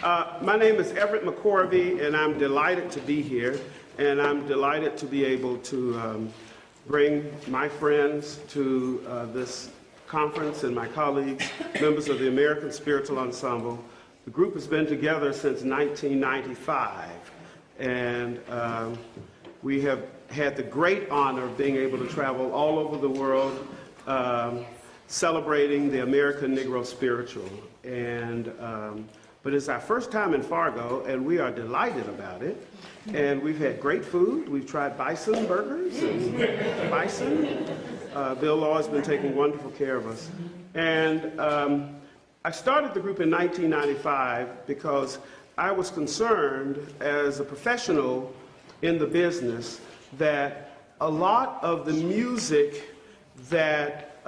My name is Everett McCorvey, and I'm delighted to be here, and I'm delighted to be able to bring my friends to this conference and my colleagues, members of the American Spiritual Ensemble. The group has been together since 1995, and we have had the great honor of being able to travel all over the world celebrating the American Negro spiritual. But it's our first time in Fargo, and we are delighted about it. And we've had great food. We've tried bison burgers and bison. Bill Law has been taking wonderful care of us. And I started the group in 1995 because I was concerned as a professional in the business that a lot of the music that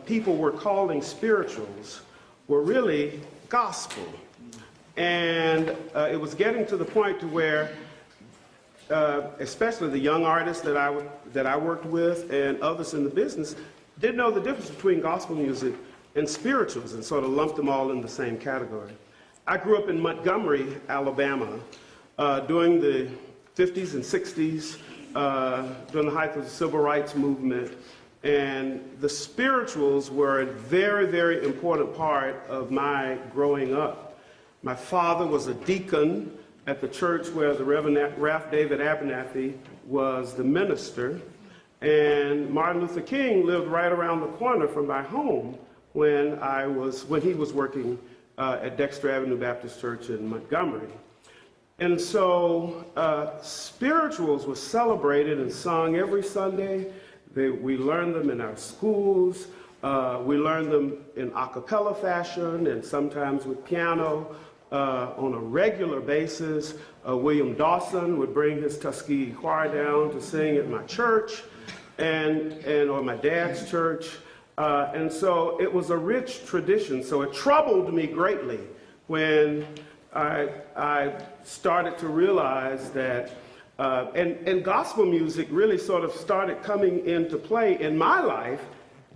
people were calling spirituals were really gospel. And it was getting to the point to where, especially the young artists that I worked with and others in the business, didn't know the difference between gospel music and spirituals and sort of lumped them all in the same category. I grew up in Montgomery, Alabama, during the 50s and 60s, during the height of the Civil Rights Movement. And the spirituals were a very, very important part of my growing up. My father was a deacon at the church where the Reverend Ralph David Abernathy was the minister. And Martin Luther King lived right around the corner from my home when he was working at Dexter Avenue Baptist Church in Montgomery. And so spirituals were celebrated and sung every Sunday. We learned them in our schools. We learned them in a cappella fashion and sometimes with piano on a regular basis. William Dawson would bring his Tuskegee choir down to sing at my church or my dad's church. And so it was a rich tradition. So it troubled me greatly when I started to realize that and gospel music really sort of started coming into play in my life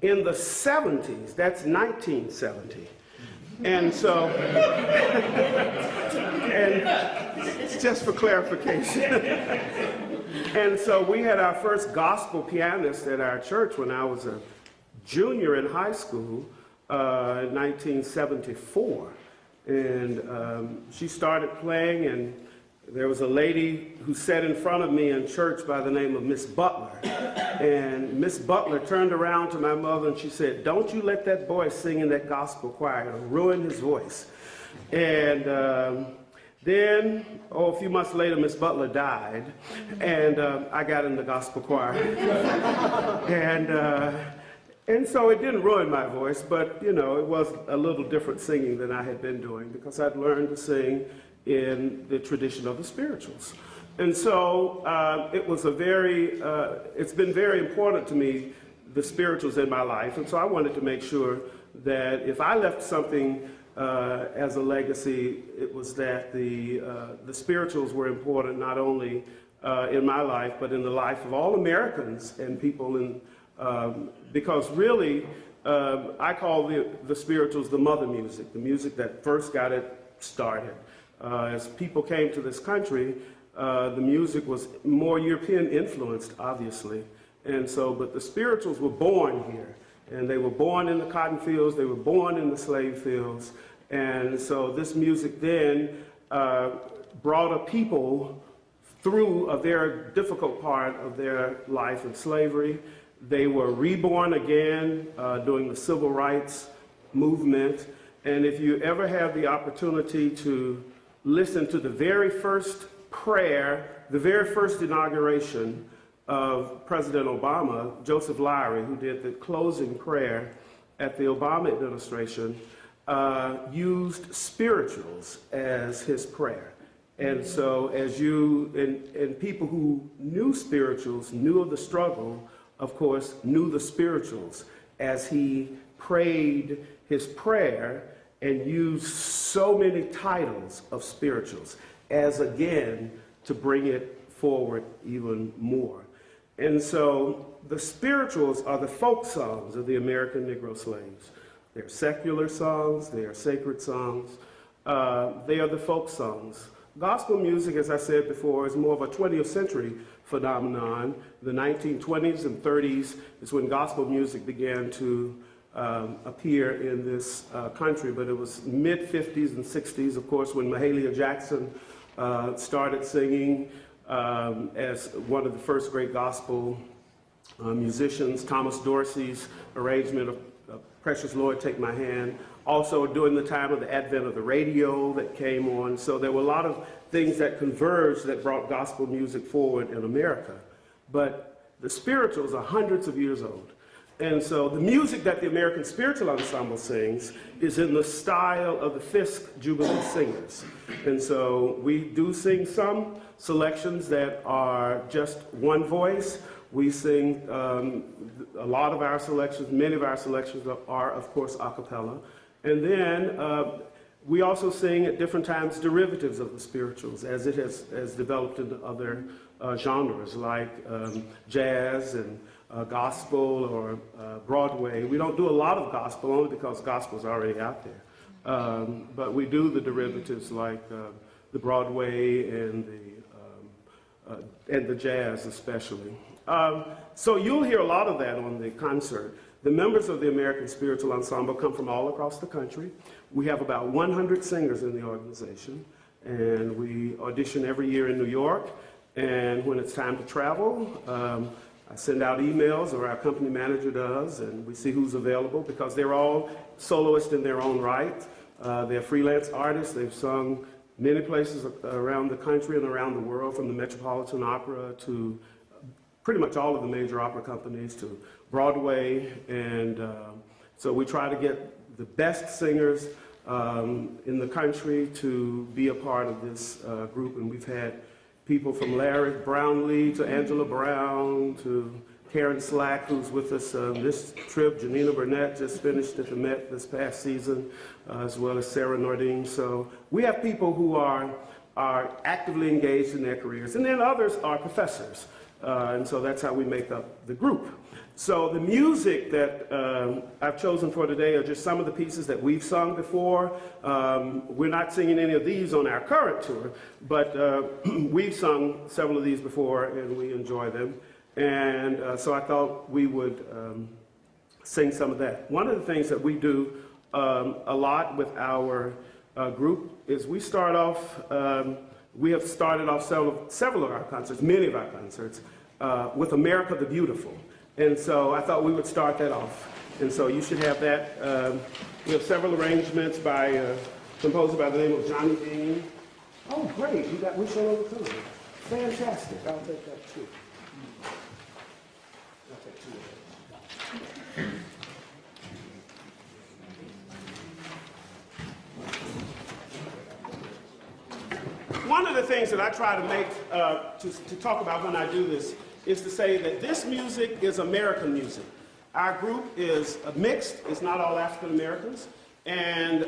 in the 70s. That's 1970. And so, and just for clarification. And so we had our first gospel pianist at our church when I was a junior in high school in 1974. And she started playing, and there was a lady who sat in front of me in church by the name of Miss Butler. And Miss Butler turned around to my mother and she said, "Don't you let that boy sing in that gospel choir. It'll ruin his voice." And then, a few months later, Miss Butler died, and I got in the gospel choir. And so it didn't ruin my voice, but, you know, it was a little different singing than I had been doing because I'd learned to sing in the tradition of the spirituals. And so it's been very important to me, the spirituals in my life, and so I wanted to make sure that if I left something as a legacy, it was that the spirituals were important not only in my life, but in the life of all Americans and people because really, I call the spirituals the mother music, the music that first got it started. As people came to this country, the music was more European influenced, obviously. And so, but the spirituals were born here. And they were born in the cotton fields, they were born in the slave fields. And so this music then brought a people through a very difficult part of their life in slavery. They were reborn again during the civil rights movement. And if you ever have the opportunity to listen to the very first prayer, the very first inauguration of President Obama, Joseph Lowry, who did the closing prayer at the Obama administration, used spirituals as his prayer. And so as and people who knew spirituals, knew of the struggle, of course, knew the spirituals as he prayed his prayer and used so many titles of spirituals as, again, to bring it forward even more. And so the spirituals are the folk songs of the American Negro slaves. They're secular songs, they are sacred songs, They are the folk songs. Gospel music, as I said before, is more of a 20th century phenomenon. The 1920s and 30s is when gospel music began to appear in this country, but it was mid-50s and 60s, of course, when Mahalia Jackson started singing as one of the first great gospel musicians. Thomas Dorsey's arrangement of Precious Lord, Take My Hand. Also during the time of the advent of the radio that came on. So there were a lot of things that converged that brought gospel music forward in America. But the spirituals are hundreds of years old. And so the music that the American Spiritual Ensemble sings is in the style of the Fisk Jubilee Singers. And so we do sing some selections that are just one voice. We sing a lot of our selections, many of our selections are of course, a cappella. And then we also sing at different times derivatives of the spirituals as it has developed into other genres like jazz and gospel or Broadway. We don't do a lot of gospel only because gospel is already out there. But we do the derivatives like the Broadway and the jazz especially. So you'll hear a lot of that on the concert. The members of the American Spiritual Ensemble come from all across the country. We have about 100 singers in the organization, and we audition every year in New York. And when it's time to travel, I send out emails, or our company manager does, and we see who's available because they're all soloists in their own right. They're freelance artists. They've sung many places around the country and around the world, from the Metropolitan Opera to pretty much all of the major opera companies to Broadway. And so we try to get the best singers in the country to be a part of this group. And we've had people from Larry Brownlee to Angela Brown to Karen Slack, who's with us this trip. Janina Burnett just finished at the Met this past season, as well as Sarah Nordine. So we have people who are actively engaged in their careers. And then others are professors. And so that's how we make up the group. So the music that I've chosen for today are just some of the pieces that we've sung before. We're not singing any of these on our current tour, but we've sung several of these before and we enjoy them. And so I thought we would sing some of that. One of the things that we do a lot with our group is we start off, we have started off several of our concerts, many of our concerts, with America the Beautiful. And so I thought we would start that off. And so you should have that. We have several arrangements by a composer by the name of Johnny Dean. Oh, great. You got Wish on Overtime. Fantastic. I'll take that too. I'll take two of those. One of the things that I try to make, to talk about when I do this, is to say that this music is American music. Our group is mixed, it's not all African Americans, and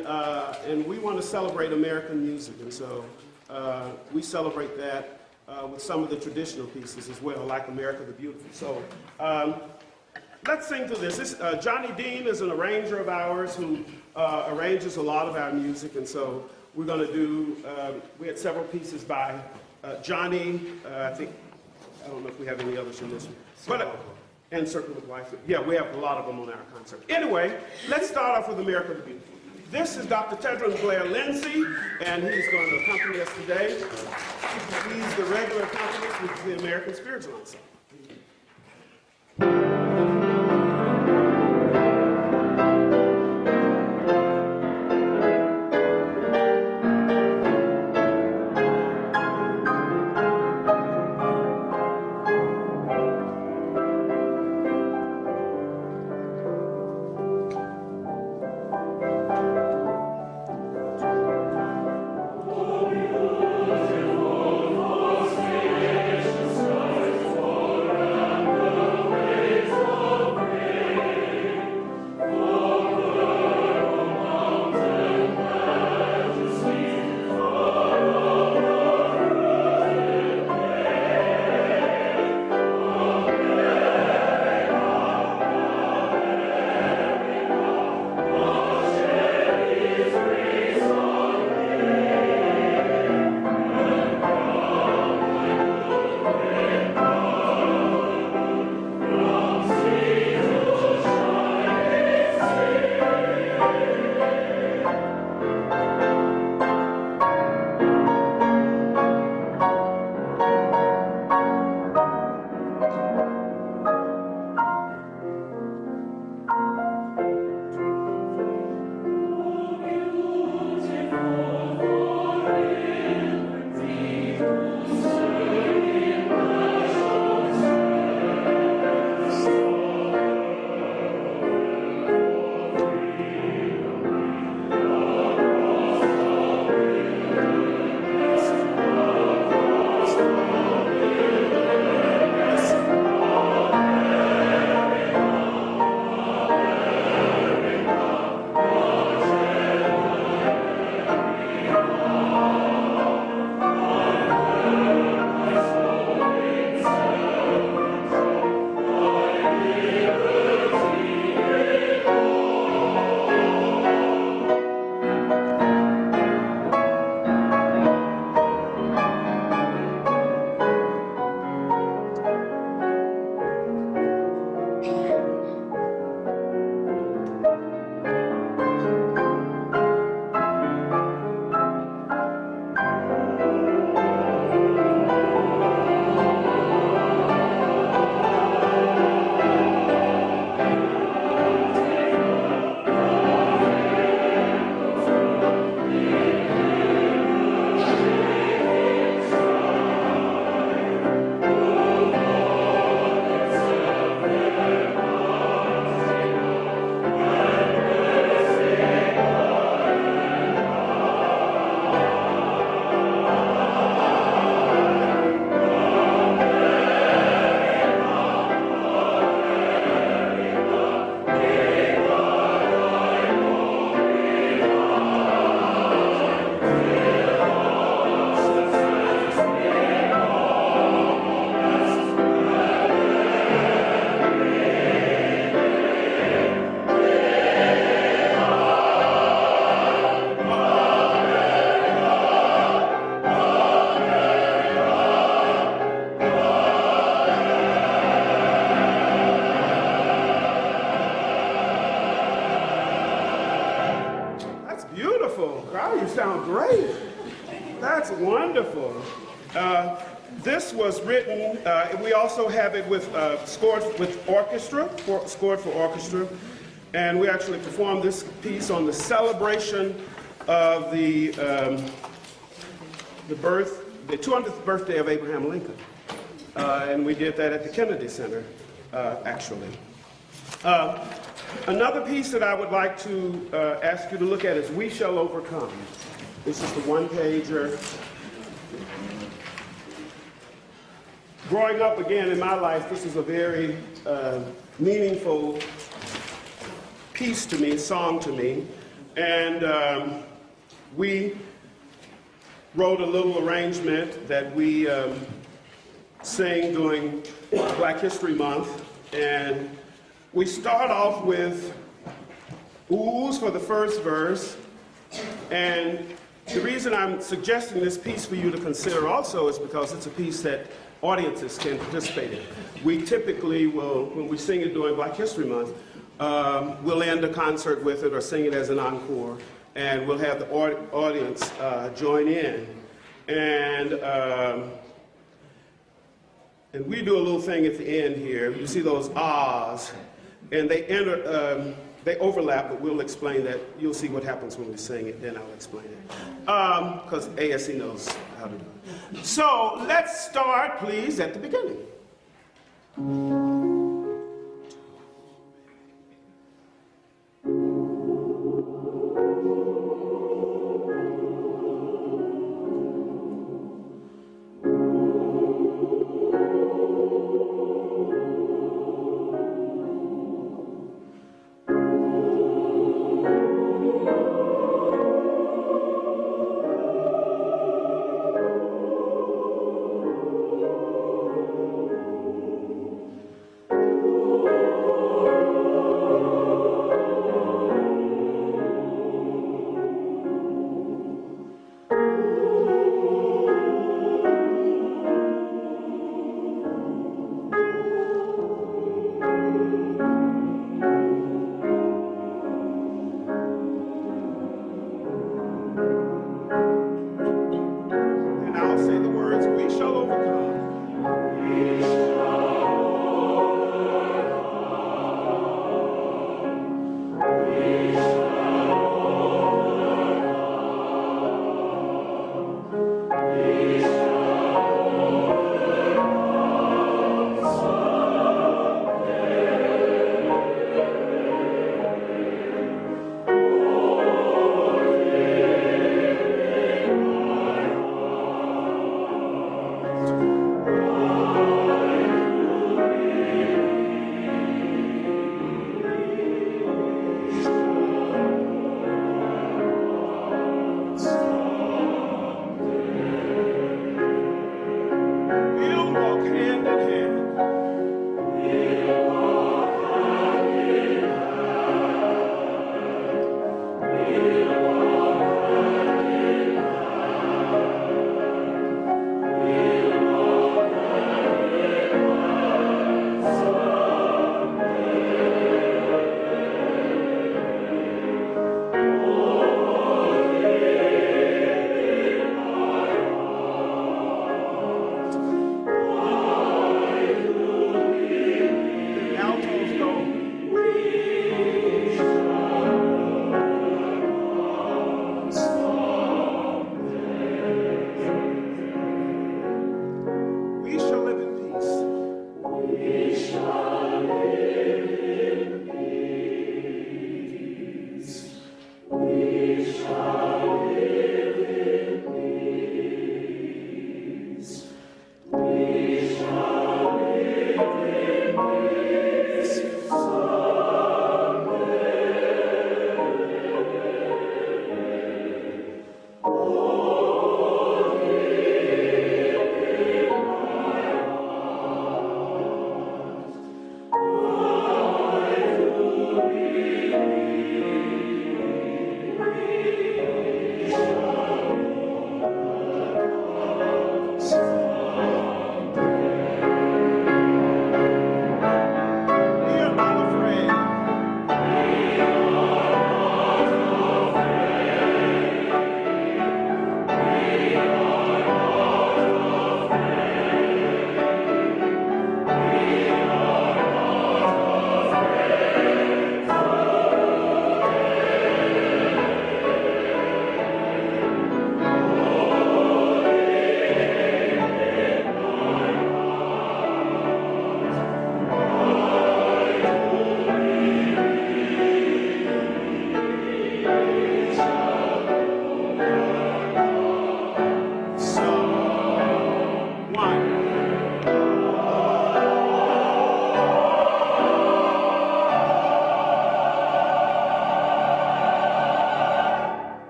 we want to celebrate American music, and so we celebrate that with some of the traditional pieces as well, like America the Beautiful. So let's sing through this. Johnny Dean is an arranger of ours who arranges a lot of our music, and so we're going to do, we had several pieces by Johnny, I don't know if we have any others in this one. But, and Circle with Life. Yeah, we have a lot of them on our concert. Anyway, let's start off with America the Beautiful. This is Dr. Tedros Blair Lindsay, and he's going to accompany us today. He's the regular accompanist with the American Spiritual Ensemble. For wonderful. God, you sound great. That's wonderful. This was written, we also have it with scored with orchestra, scored for orchestra. And we actually performed this piece on the celebration of the 200th birthday of Abraham Lincoln. And we did that at the Kennedy Center, actually. Another piece that I would like to ask you to look at is We Shall Overcome. This is the one-pager. Growing up again in my life, this is a very meaningful piece to me, song to me. And we wrote a little arrangement that we sing during Black History Month. And we start off with oohs for the first verse. And the reason I'm suggesting this piece for you to consider also is because it's a piece that audiences can participate in. We typically will, when we sing it during Black History Month, we'll end a concert with it or sing it as an encore, and we'll have the audience join in. And we do a little thing at the end here. You see those ahs, and they overlap, but we'll explain that. You'll see what happens when we sing it, then I'll explain it. Because ASE knows how to do it. So let's start, please, at the beginning.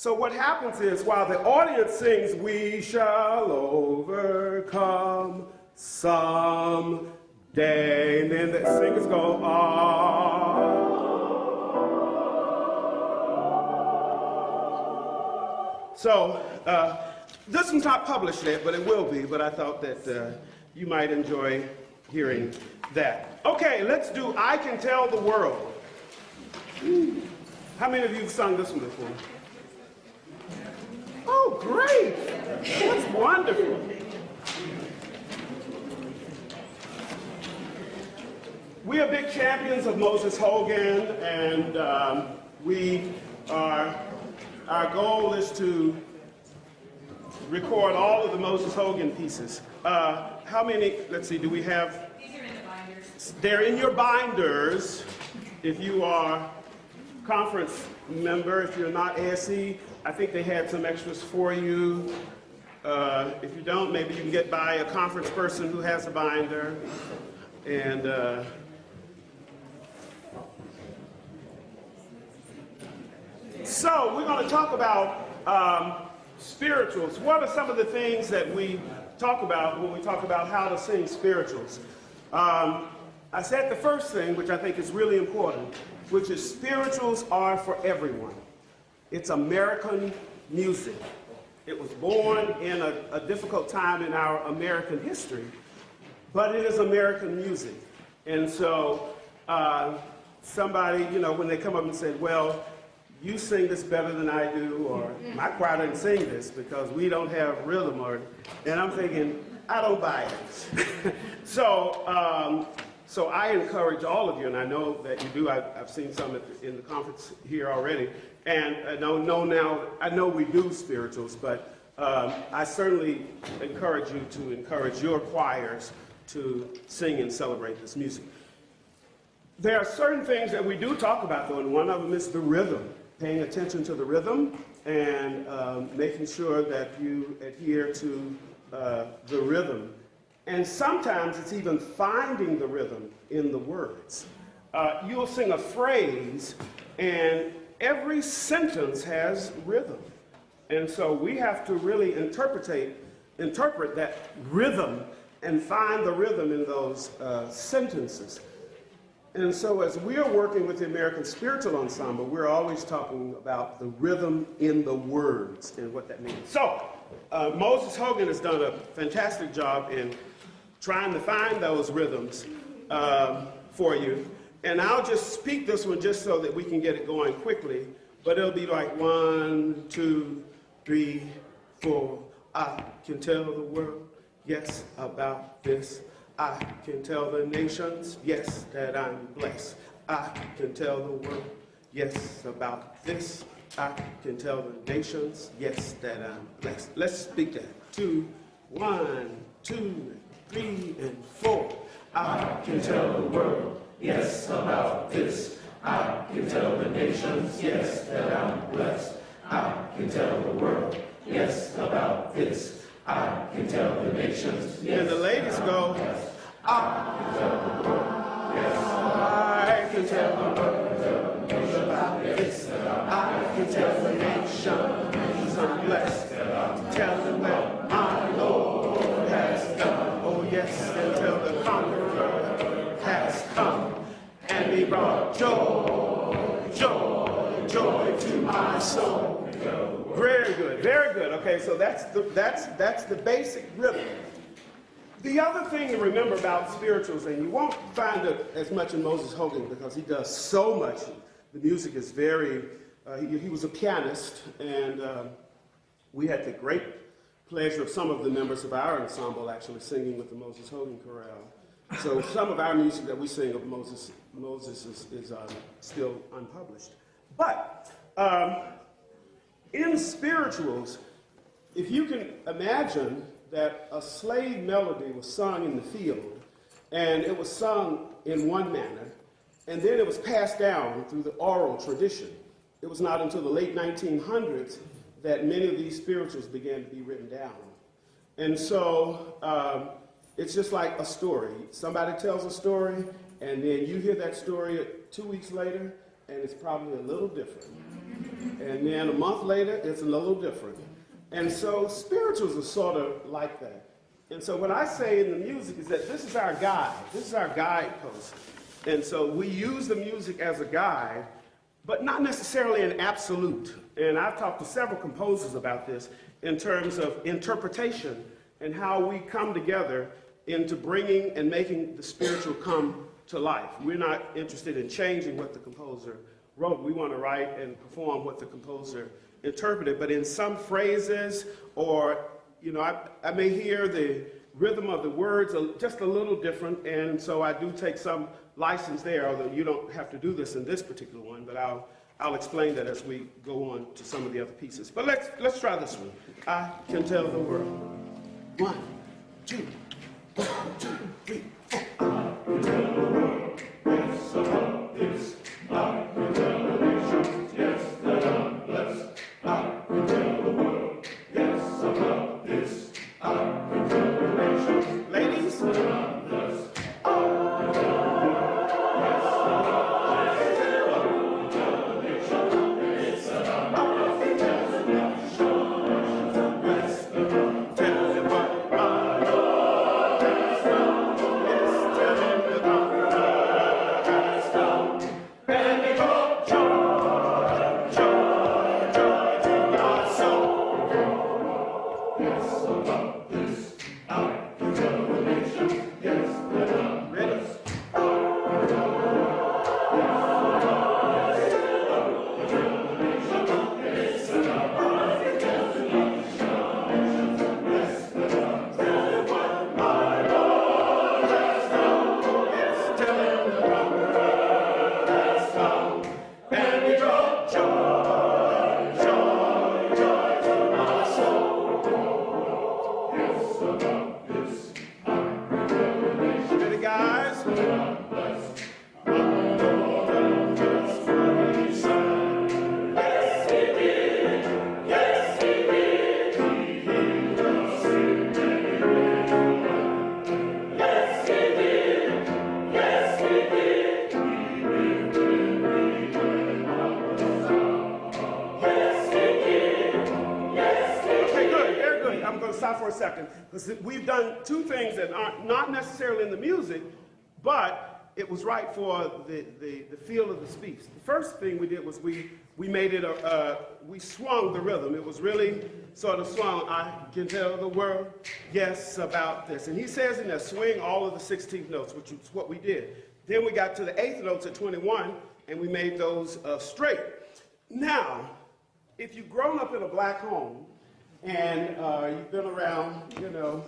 So what happens is, while the audience sings, "We shall overcome someday," and then the singers go, "Ah." So this one's not published yet, but it will be. But I thought that you might enjoy hearing that. Okay, let's do "I Can Tell the World." How many of you have sung this one before? Oh, great! That's wonderful. We are big champions of Moses Hogan, and our goal is to record all of the Moses Hogan pieces. How many, let's see, do we have? These are in the binders. They're in your binders. If you are conference member, if you're not ASC, I think they had some extras for you. If you don't, maybe you can get by a conference person who has a binder. And so we're going to talk about spirituals. What are some of the things that we talk about when we talk about how to sing spirituals? I said the first thing, which I think is really important, which is spirituals are for everyone. It's American music. It was born in a difficult time in our American history, but it is American music. And so somebody, you know, when they come up and say, "Well, you sing this better than I do," or "My choir didn't sing this because we don't have rhythm," and I'm thinking, I don't buy it. So I encourage all of you, and I know that you do. I've seen some in the conference here already, and I know we do spirituals, but I certainly encourage you to encourage your choirs to sing and celebrate this music. There are certain things that we do talk about, though, and one of them is the rhythm, paying attention to the rhythm and making sure that you adhere to the rhythm. And sometimes it's even finding the rhythm in the words. You'll sing a phrase, and every sentence has rhythm. And so we have to really interpret that rhythm and find the rhythm in those sentences. And so as we are working with the American Spiritual Ensemble, we're always talking about the rhythm in the words and what that means. So Moses Hogan has done a fantastic job in trying to find those rhythms for you. And I'll just speak this one just so that we can get it going quickly. But it'll be like 1, 2, 3, 4. I can tell the world, yes, about this. I can tell the nations, yes, that I'm blessed. I can tell the world, yes, about this. I can tell the nations, yes, that I'm blessed. Let's speak that. 2, 1, 2, 3, and 4. I can tell the world, yes, about this. I can tell the nations, yes, that I'm blessed. I can tell the world, yes, about this. I can tell the nations, yes. And the ladies go, I can tell the world, yes, I can tell the world about this. I can tell the nations I'm blessed. Tell them that my Lord has done. Oh yes, and tell the conqueror has come. And he brought joy, joy, joy to my soul. Very good, very good. Okay, so that's the basic rhythm. The other thing to remember about spirituals, and you won't find it as much in Moses Hogan because he does so much. The music is very, he was a pianist, and we had the great pleasure of some of the members of our ensemble actually singing with the Moses Hogan chorale. So some of our music that we sing of Moses is still unpublished. But in spirituals, if you can imagine that a slave melody was sung in the field, and it was sung in one manner, and then it was passed down through the oral tradition. It was not until the late 1900s that many of these spirituals began to be written down. And so it's just like a story. Somebody tells a story, and then you hear that story 2 weeks later, and it's probably a little different. And then a month later, it's a little different. And so spirituals are sort of like that. And so what I say in the music is that this is our guide. This is our guidepost. And so we use the music as a guide, but not necessarily an absolute. And I've talked to several composers about this in terms of interpretation and how we come together into bringing and making the spiritual come to life. We're not interested in changing what the composer wrote. We want to write and perform what the composer interpreted. But in some phrases, or, you know, I may hear the rhythm of the words just a little different, and so I do take some license there, although you don't have to do this in this particular one, but I'll explain that as we go on to some of the other pieces. But let's try this one. I can tell the world. 1, 2, 1, 2, 3, 4. I can tell the world, yes, about this. I can tell the nations, yes, that I'm blessed. I can tell the world, yes, about this. I can tell the nations, ladies, that I'm blessed. Stop for a second, because we've done two things that are not necessarily in the music, but it was right for the feel of the speech. The first thing we did was we made it we swung the rhythm. It was really sort of swung. I can tell the world, yes, about this. And he says in there, swing all of the 16th notes, which is what we did. Then we got to the 8th notes at 21, and we made those straight. Now, if you've grown up in a black home, and you've been around, you know,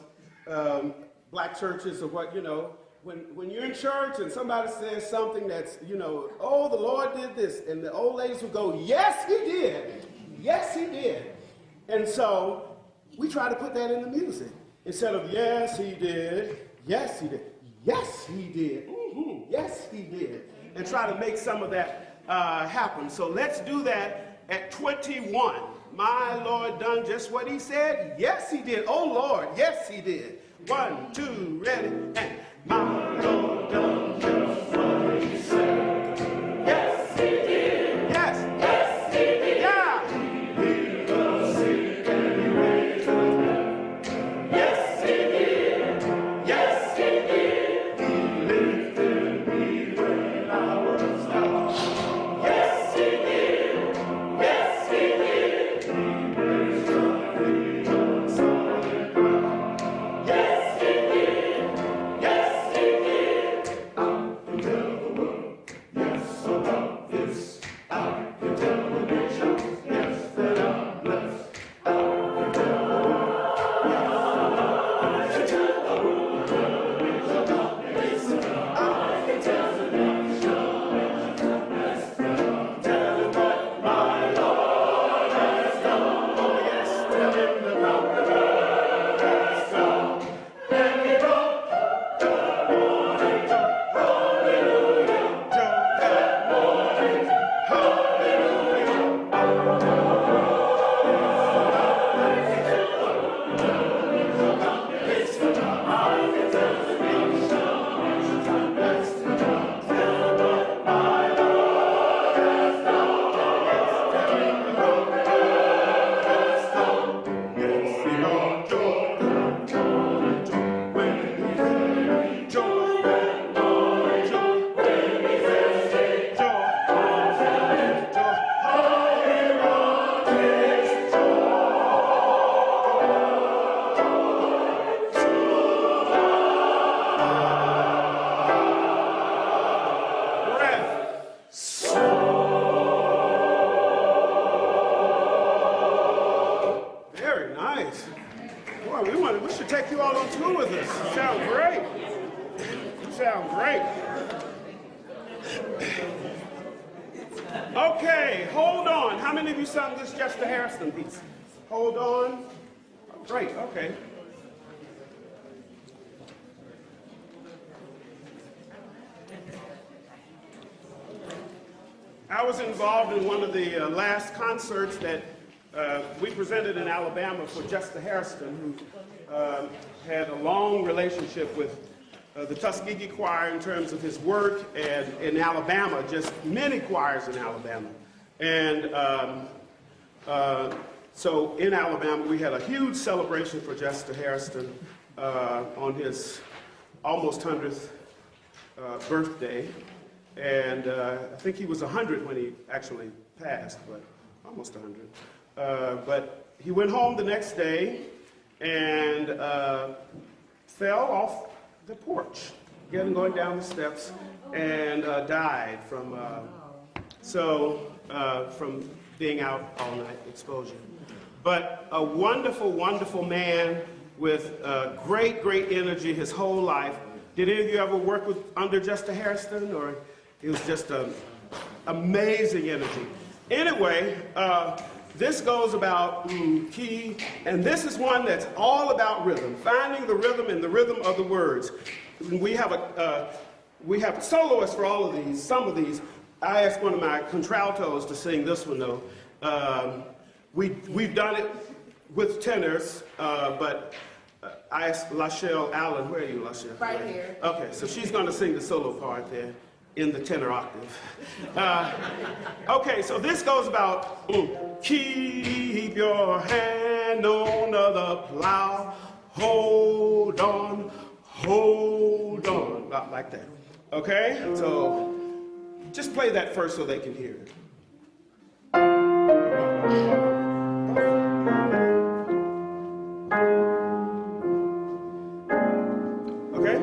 black churches or what, you know, when you're in church and somebody says something that's, you know, oh, the Lord did this, and the old ladies would go, yes, he did. Yes, he did. And so we try to put that in the music. Instead of, yes, he did. Yes, he did. Yes, he did. Mm-hmm. Yes, he did. And try to make some of that happen. So let's do that at 21. My Lord done just what he said? Yes, he did. Oh, Lord, yes, he did. 1, 2, ready, and my Lord done just what he said. Yes, he did. Yes. Yes, he did. Yeah. He will sing anyway. Yes, he did. Yes, he did. He lifted me when I was lost. Yes, he did. Yes, he did. Yes, he did. Yes, he did. Boy, we should take you all on tour with us. You sound great. You sound great. Okay, hold on. How many of you sung this Chester Harrison piece? Hold on. Great, okay. I was involved in one of the last concerts that we presented in Alabama for Chester Harrison, who had a long relationship with the Tuskegee Choir in terms of his work, and in Alabama, just many choirs in Alabama. And so in Alabama, we had a huge celebration for Chester Harrison on his almost 100th birthday. And I think he was 100 when he actually passed, but almost 100. But he went home the next day and fell off the porch, going down the steps, and died from from being out all night exposure. But a wonderful, wonderful man with great, great energy his whole life. Did any of you ever work under Chester Harrison, or it was just amazing energy? Anyway, this goes about key, and this is one that's all about rhythm, finding the rhythm and the rhythm of the words. We have soloists for all of these, some of these. I asked one of my contraltos to sing this one, though. We've done it with tenors, but I asked Lachelle Allen. Where are you, Lachelle? Right here. Okay, so she's going to sing the solo part there in the tenor octave. Okay, so this goes about keep your hand on the plow, hold on, about like that. Okay, so just play that first so they can hear it. Okay,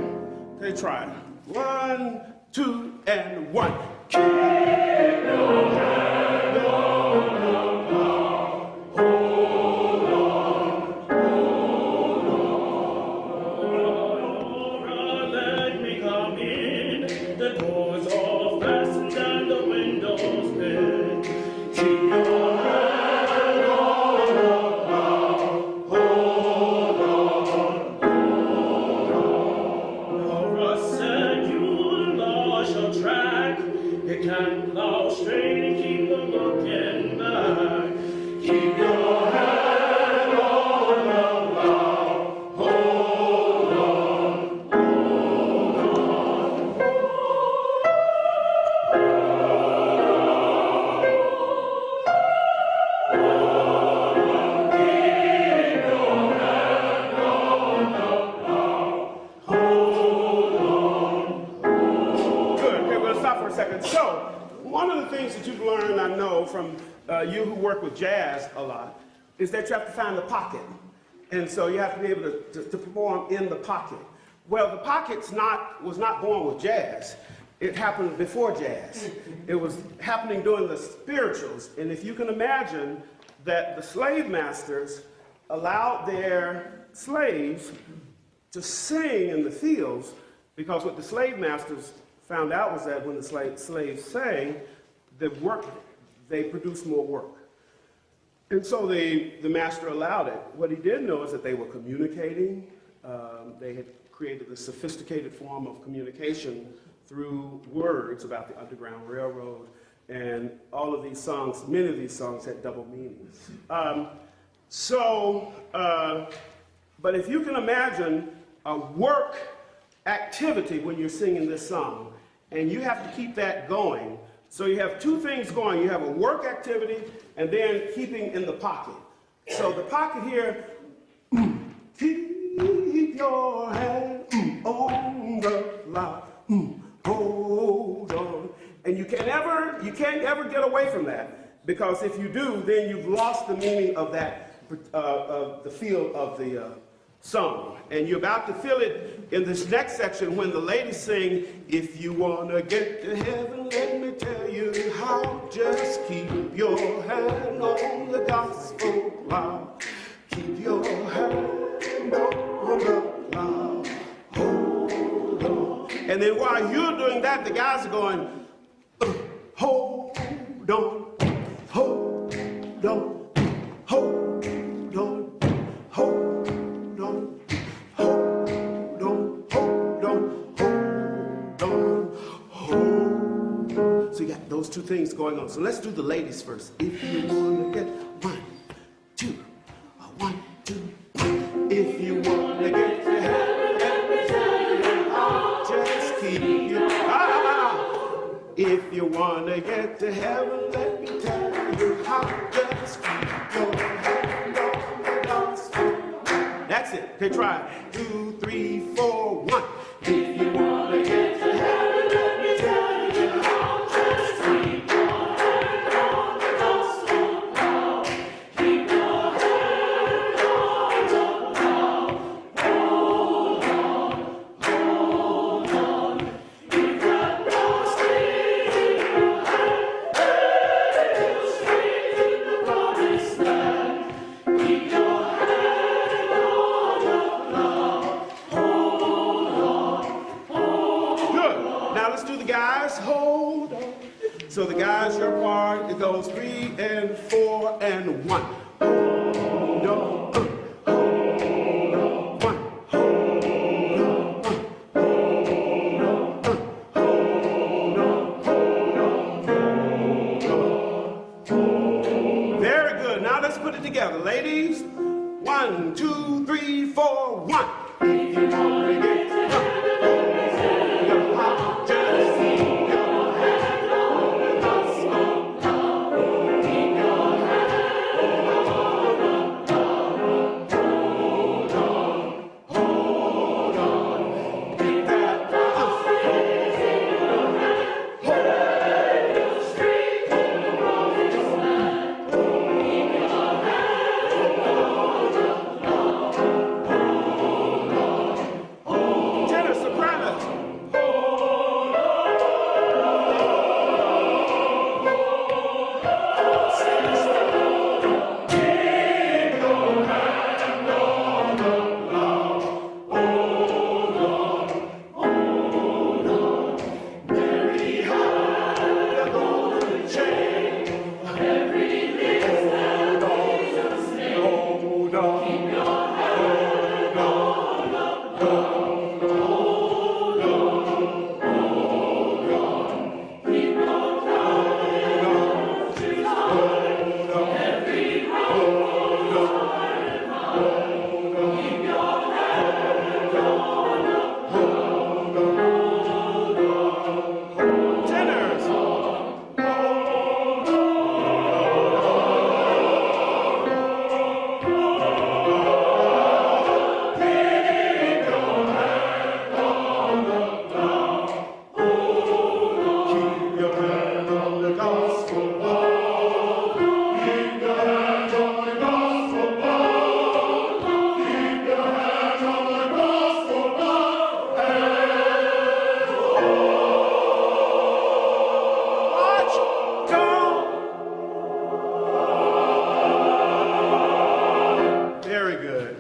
try. 1, 2, and 1. Keep your hand on the plow, hold on. Let me come in. The doors are fastened and the windows bent. Keep your hand on the plow, hold on. Russ and you'll march your track. You can plow straight and keep on looking back. Keep your hand on the plow, hold on, Good. Okay, we'll stop for a second. So, one of the things that you've learned, I know, from you who work with jazz a lot, is that you have to find the pocket. And so you have to be able to perform in the pocket. Well, the pocket was not born with jazz. It happened before jazz. It was happening during the spirituals. And if you can imagine that the slave masters allowed their slaves to sing in the fields, because what the slave masters found out was that when the slaves sang, they produced more work. And so the master allowed it. What he didn't know is that they were communicating. They had created a sophisticated form of communication through words about the Underground Railroad. And all of these songs, many of these songs had double meanings. But if you can imagine a work activity when you're singing this song, and you have to keep that going. So you have two things going. You have a work activity and then keeping in the pocket. So the pocket here, keep your hand on the plow, hold on. And you can't ever get away from that, because if you do, then you've lost the meaning of that, of the feel of the song. And you're about to feel it in this next section when the ladies sing, if you want to get to heaven, let me tell you how. Just keep your hand on the gospel plow. Keep your hand And then while you're doing that, the guys are going, hold on, hold on, hold on, hold on, hold on, hold on, hold on, hold. So you got those two things going on. So let's do the ladies first. If you want to get 1, 2, 1, 2. If you want to get to heaven, let me tell you, I'll just keep you. If you want to get to heaven, let me tell you, I'll just keep your hand on the gospel. That's it. Okay, try it. 2, 3, 4, 1. If you want to get to heaven, let me tell you, I'll just keep your hand on the gospel. Keep your hand on the gospel. Hold on. You've got no strings in your hand, no strings in the promised land. Keep your hand on the Good. Now let's do the guys. Hold on. So the guys, your part, it goes 3 and 4 and 1. Hold on. Hold on. 1. Hold on. Hold on. Hold on. Very good. Now let's put it together. Ladies, 1, 2, 3, 4, 1. If you want to get to heaven, I'll just keep your hand on the gospel. Keep your hand on the hold on. Keep that strings in your hand. Hold your strings in the promised land. Keep your hand on the tenor, soprano.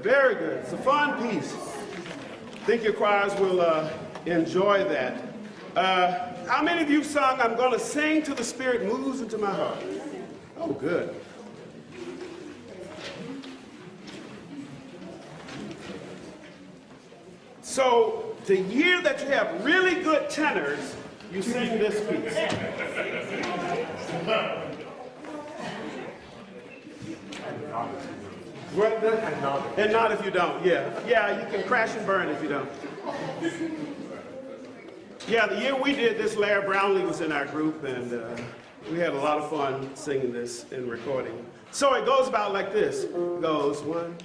Very good. It's a fun piece. I think your choirs will enjoy that. How many of you sung, I'm going to sing till the Spirit moves into my heart? Oh, good. So, the year that you have really good tenors, you sing this piece. And not if you don't, yeah. Yeah, you can crash and burn if you don't. Yeah, the year we did this, Larry Brownlee was in our group, and we had a lot of fun singing this and recording. So it goes about like this. It goes 1,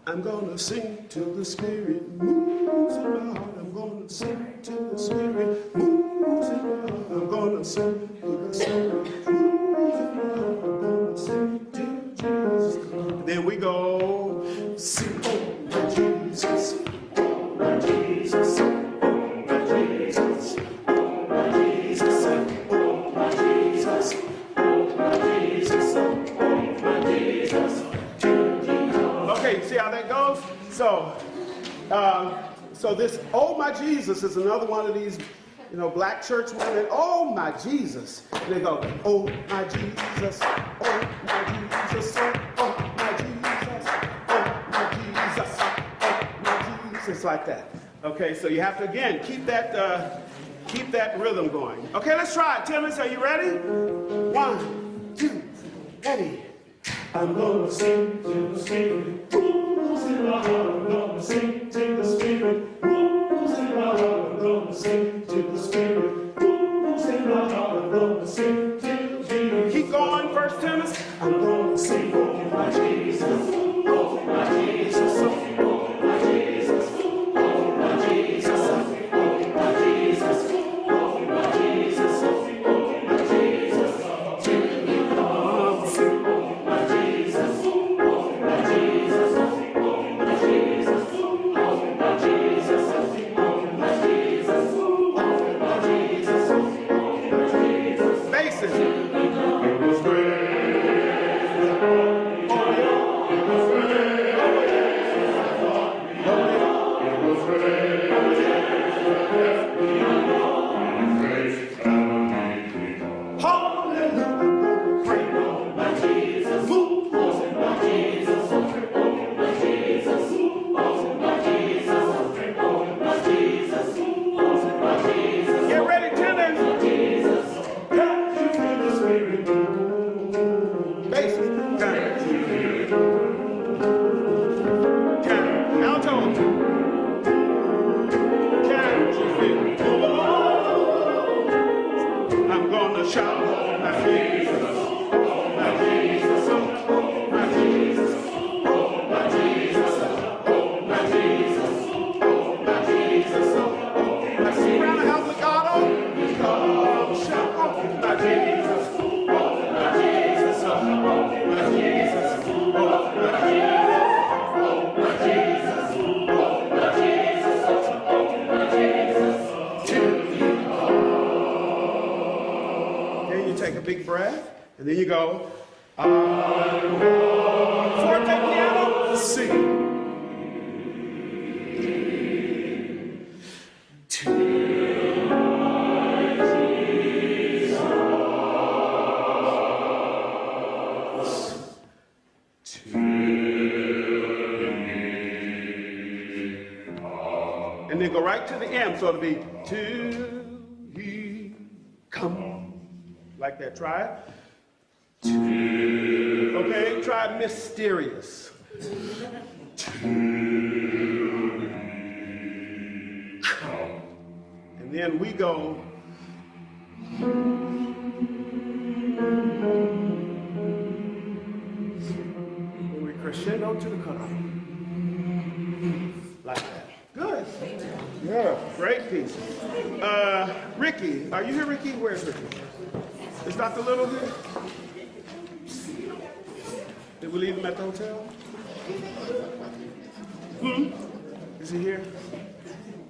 I'm gonna sing till the Spirit moves in my heart. I'm gonna sing till the Spirit moves in my heart. I'm gonna sing till the Spirit moves in my heart. I'm gonna sing till Jesus. Then we go, sing, oh my Jesus, oh my Jesus, oh my Jesus, oh my Jesus, oh my Jesus, oh my Jesus, oh my Jesus. Okay, see how that goes? So, So this, oh my Jesus, is another one of these, you know, black church women. Oh my Jesus. And they go, oh my Jesus, oh my Jesus, oh my Jesus, oh my Jesus, oh my Jesus, like that. Okay, so you have to, again, keep that rhythm going. Okay, let's try it. Timmons, are you ready? 1, 2, ready. I'm gonna sing to the Spirit, who's in my heart. I'm gonna sing to the Spirit, who's in my heart. I'm gonna sing to the Spirit, who's in my heart. I'm gonna sing to Jesus. Keep going, First Timothy. I'm gonna sing, oh my Jesus, oh my Jesus, oh my Jesus, oh my Jesus, oh my Jesus, oh my Jesus, oh my Jesus, till you come, oh my Jesus, oh my Jesus, oh my Jesus, oh my Jesus, oh my Jesus, oh my Jesus, oh my Jesus. Basis. It was great. Big breath, and then you go, forte piano, C. And then go right to the M, so it'll be till he come. Like that, try it. Okay, try mysterious. And then we go. We crescendo to the cutoff. Like that. Good. Yeah, great piece. Ricky, are you here, Ricky? Where's Ricky? Is Dr. Little here? Did we leave him at the hotel? Is he here?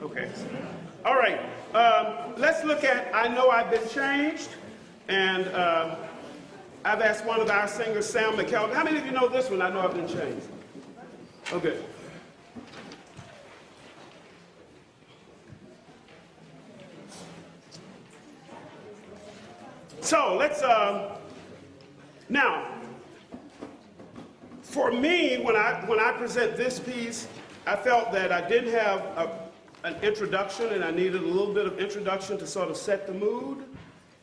Okay. All right. Let's look at I Know I've Been Changed. And I've asked one of our singers, Sam McKelvin. How many of you know this one, I Know I've Been Changed? Okay. So let's, now, for me, when I present this piece, I felt that I didn't have an introduction, and I needed a little bit of introduction to sort of set the mood.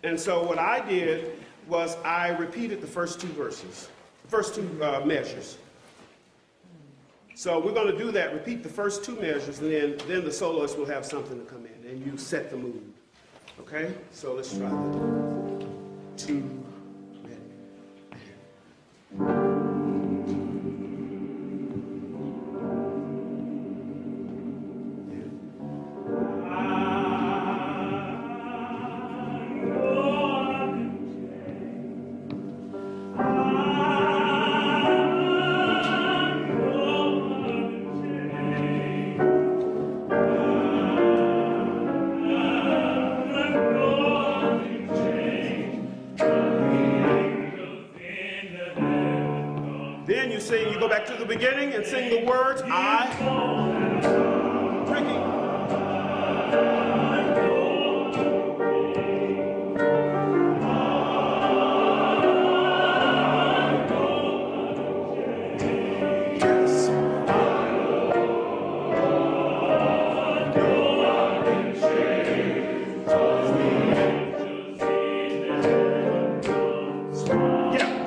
And so what I did was I repeated the first two verses, first two measures. So we're going to do that, repeat the first two measures, and then the soloist will have something to come in, and you set the mood. Okay? So let's try that. 2, ready. You go back to the beginning and sing the words, Ricky.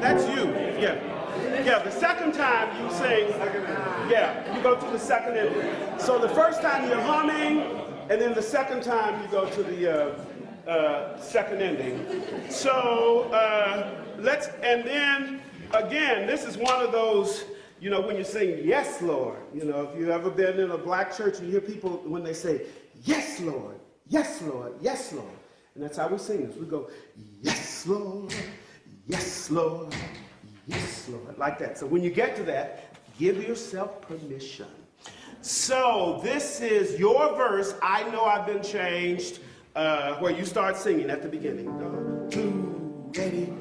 that's you. Yeah. Yeah, the second time you sing, yeah, you go to the second ending. So the first time you're humming, and then the second time you go to the second ending. So and then again, this is one of those, you know, when you sing, yes, Lord. You know, if you've ever been in a black church and you hear people when they say, yes, Lord, yes, Lord, yes, Lord. And that's how we sing this. We go, yes, Lord, yes, Lord, yes, Lord, like that. So when you get to that, give yourself permission. So this is your verse, I Know I've Been Changed, where you start singing at the beginning. 1, 2, ready.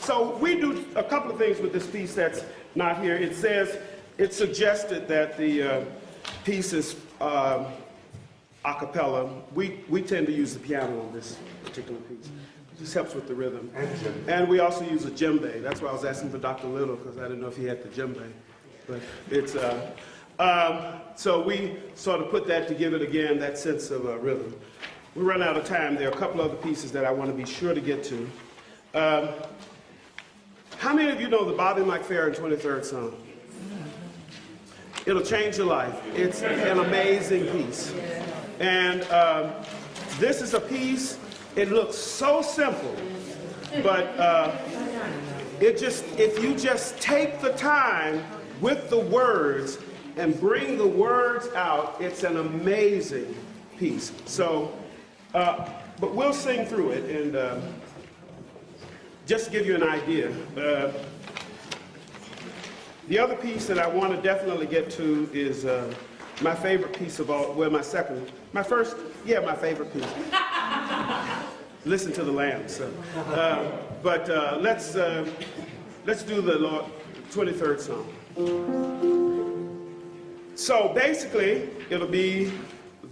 So we do a couple of things with this piece that's not here. It says, it suggested that the piece is a cappella. We tend to use the piano on this particular piece. It just helps with the rhythm. And we also use a djembe. That's why I was asking for Dr. Little, because I didn't know if he had the djembe. But it's, so we sort of put that to give it, again, that sense of rhythm. We run out of time. There are a couple other pieces that I want to be sure to get to. How many of you know the Bobby McFerrin 23rd Psalm? It'll change your life. It's an amazing piece. And this is a piece, it looks so simple, but if you just take the time with the words and bring the words out, it's an amazing piece. So, but we'll sing through it and just to give you an idea. The other piece that I want to definitely get to is my favorite piece of all, well, my favorite piece. Listen to the Lamb. So. But let's do the Lord 23rd Psalm. So basically, it'll be,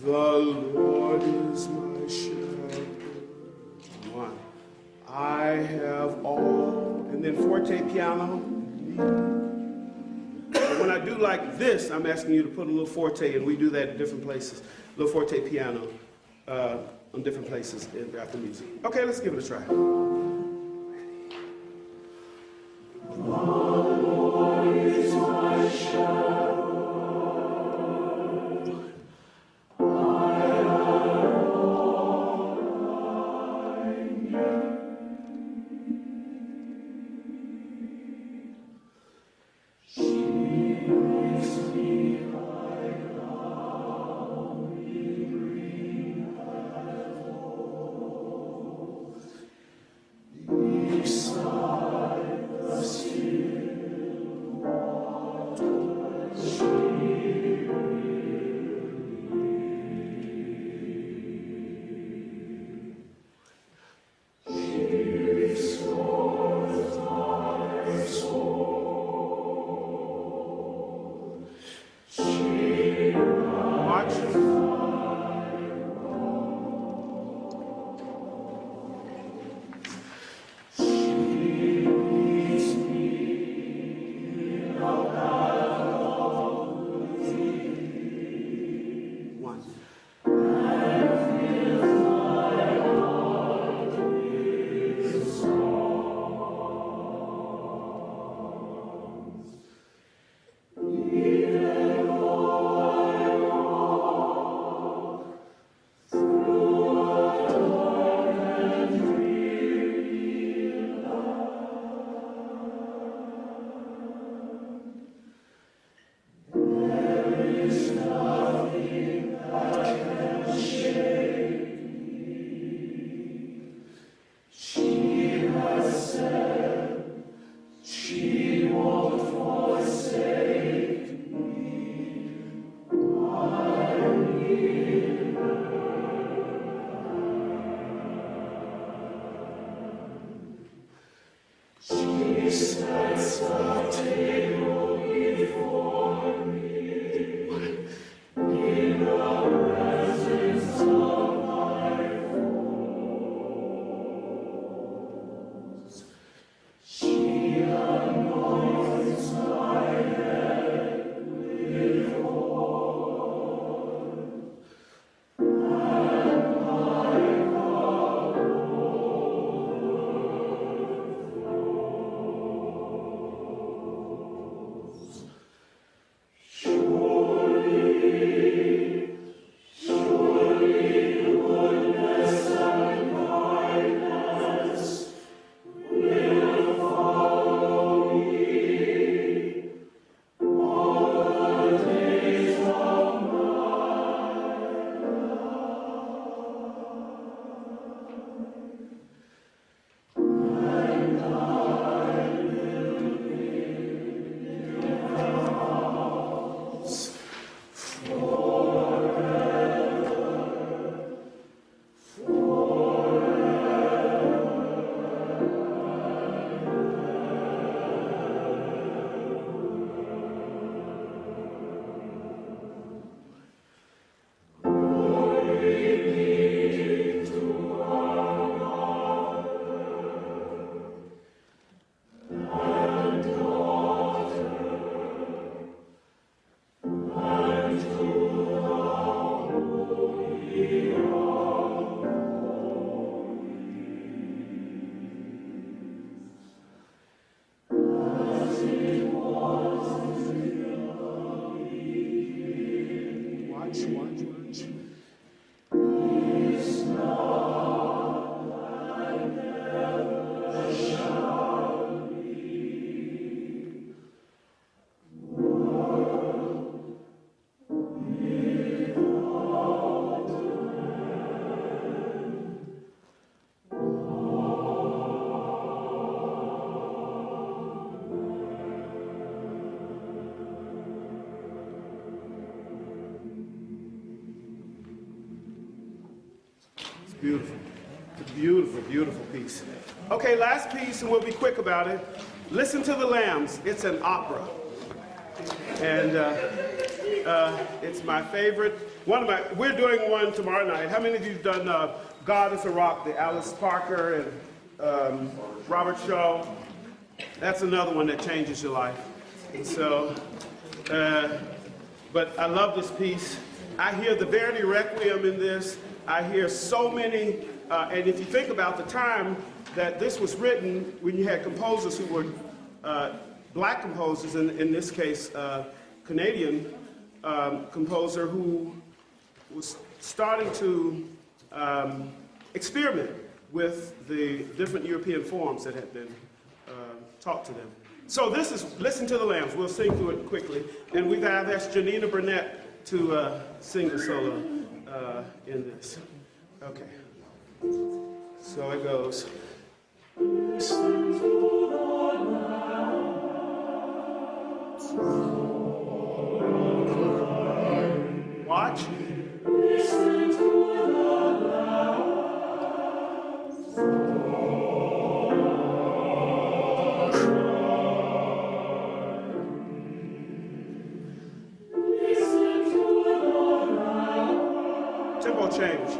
the Lord is my shepherd. One. I have all, and then forte piano. When I do like this, I'm asking you to put a little forte, and we do that in different places. A little forte piano on different places after music. Okay, let's give it a try. The Lord is my shepherd. I have all I need. Beside the still waters. Beautiful. It's a beautiful, beautiful piece. Okay, last piece, and we'll be quick about it. Listen to the Lambs. It's an opera. And it's my favorite. We're doing one tomorrow night. How many of you have done God is a Rock, the Alice Parker and Robert Shaw? That's another one that changes your life. And so, but I love this piece. I hear the Verdi Requiem in this. I hear so many, and if you think about the time that this was written, when you had composers who were black composers, in this case, Canadian composer who was starting to experiment with the different European forms that had been taught to them. So this is Listen to the Lambs. We'll sing through it quickly. And we've asked Janina Burnett to sing the solo in this. Okay. So it goes. Listen to the lambs. Watch. Listen to the lambs. Tempo change.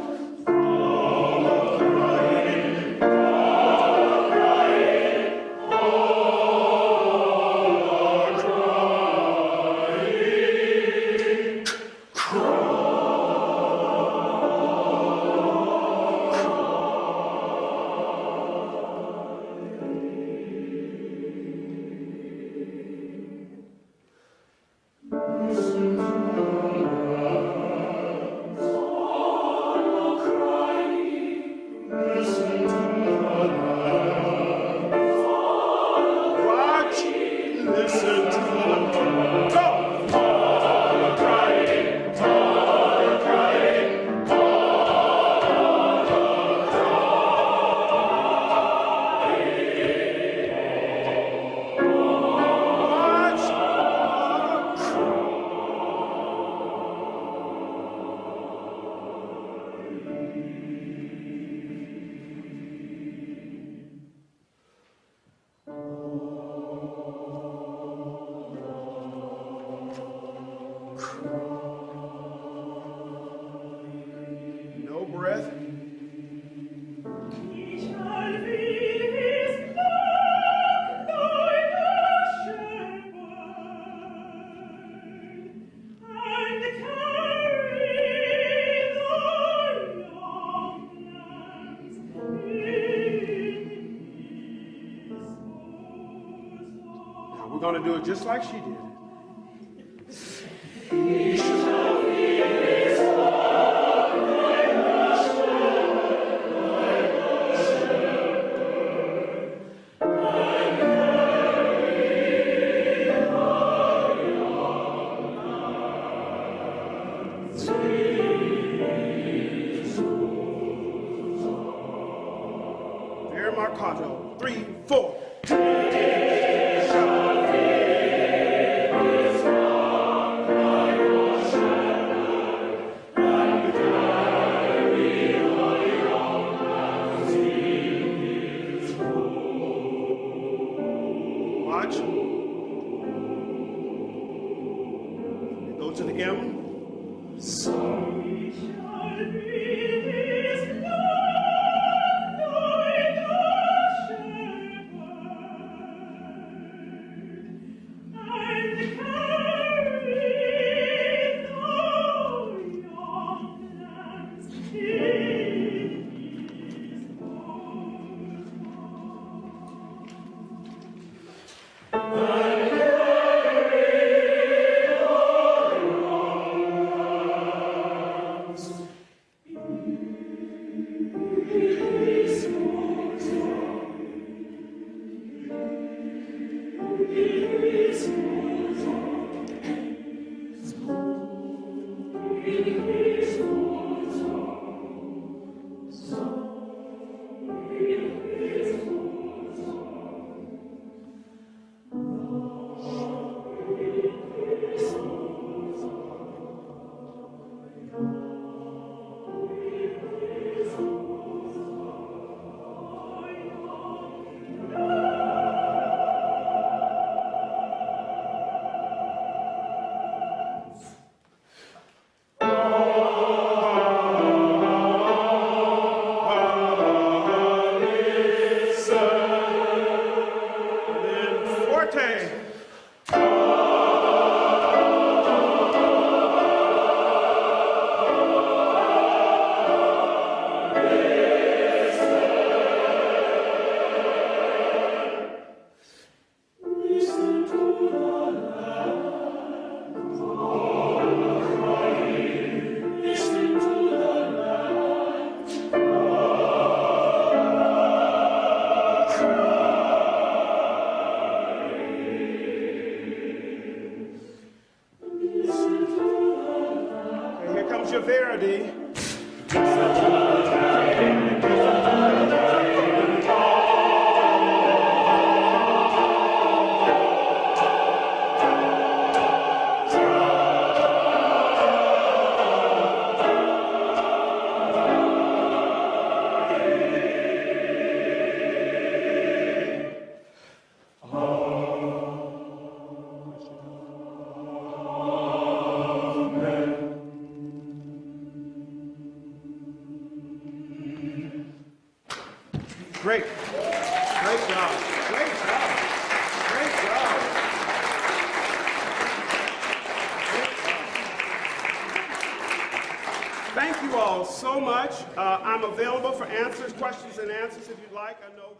We're going to do it just like she did. Very marcato. 3, 4. Go to the M. Great. Great job. Great job. Great job. Thank you all so much. I'm available for answers, questions and answers if you'd like. I know that